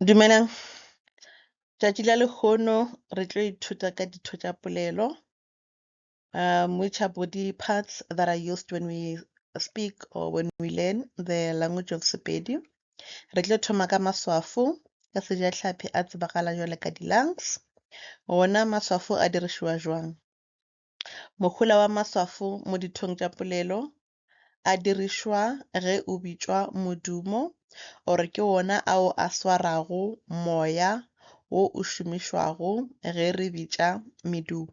Dumelang. Tšatši la lekgono re tlo ithuta ka ditho tša polelo, which are body parts that are used when we speak or when we learn the language of Sepedi. Re tlo thoma ka maswafo, ka sejatlhapi a tsebagala jwale ka di-lungs. Ona maswafo a dirišiwa jwang? Mohola wa maswafo mo dithong tša polelo a dirišwa ge o bitšwa modumo, or ke wona ao a swarago moya wo o šomišwago ge re bitša medumo.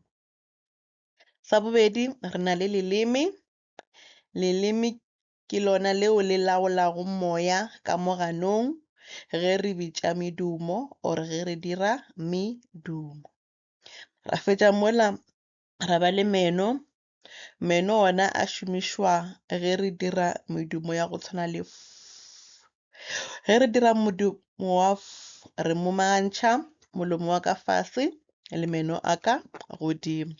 Sa bobedi, re na le leleme. Leleme ke lona leo le laolago moya ka mo ganong ge re bitša medumo or ge re dira medumo. Ra fetša mola ra ba le meno. Meno ona a šomišwa ge re dira medumo ya go tshwana le f. Ge re dira modumo wa f, re momagantšha molomo wa ka fase le meno a ka godimo.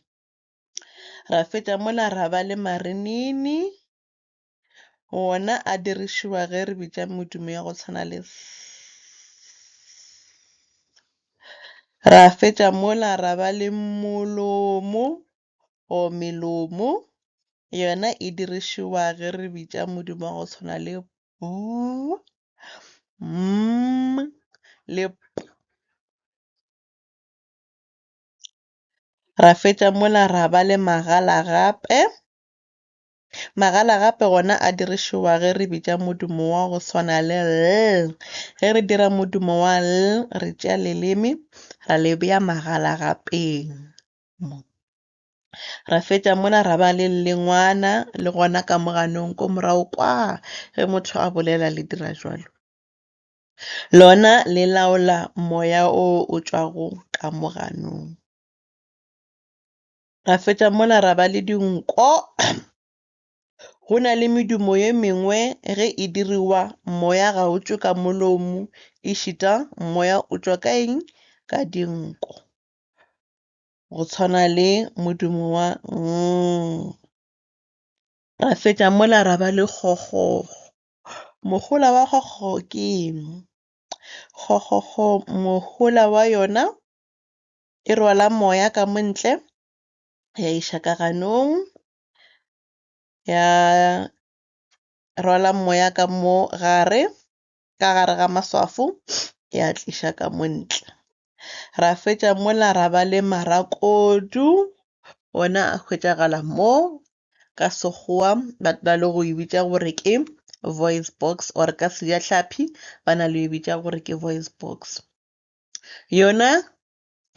Ra fetša mola ra ba le marinini. Ona a dirišiwa ge re bitša medumo ya go tshwana le s. Ra fetša mola ra ba le molomo o melomo. Yona e dirišiwa ge re bitša modumo wa go tshwana le b, m le p. Ra fetša mola ra ba le magala gape. Magala gape gona a dirišiwa ge re bitša modumo wa go swana le l. Ge re dira modumo wa l, re tšea leleme ra le beya magala gapeng. Ra fetša mola ra ba le lengwana le gona ka mo ganong ko morago kwa ge motho a bolela le dira jwalo. Lona le laola moya o o tšwago ka mo ganong. Ra fetša mola ra ba le dinko. Go na le medumo ye mengwe ge e diriwa moya ga o tšwe ka molomo, e šita moya o tšwa ka eng? Ka dinko. Go tshwana le modumo wa ng. Ra fetša mola ra ba le kgokgogo. Mohola wa kgokgogo ke eng? Kgokgogo mohola wa yona e rwala moya ka montle ya iša ka ganong, ya rwala moya ka mo gare, ka gare ga maswafo ya tliša ka montle. Ra fetša mola ra ba le marakodu. Ona a hwetšagala mo ka Sekgowa ba na le go e bitša gore ke voice box, or ka sejatlhapi ba na le go e bitša gore ke voice box. Yona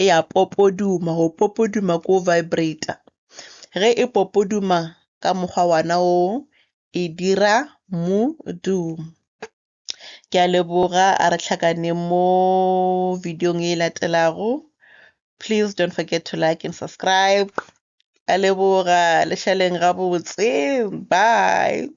e a popoduma, go popoduma ko vibrator. Ge e popoduma ka mokgwa wana o, e dira modumo. Ke a leboga, a re tlhakaneng mo videong e latelago. Please don't forget to like and subscribe. A leboga, le šaleng gabotse. Bye.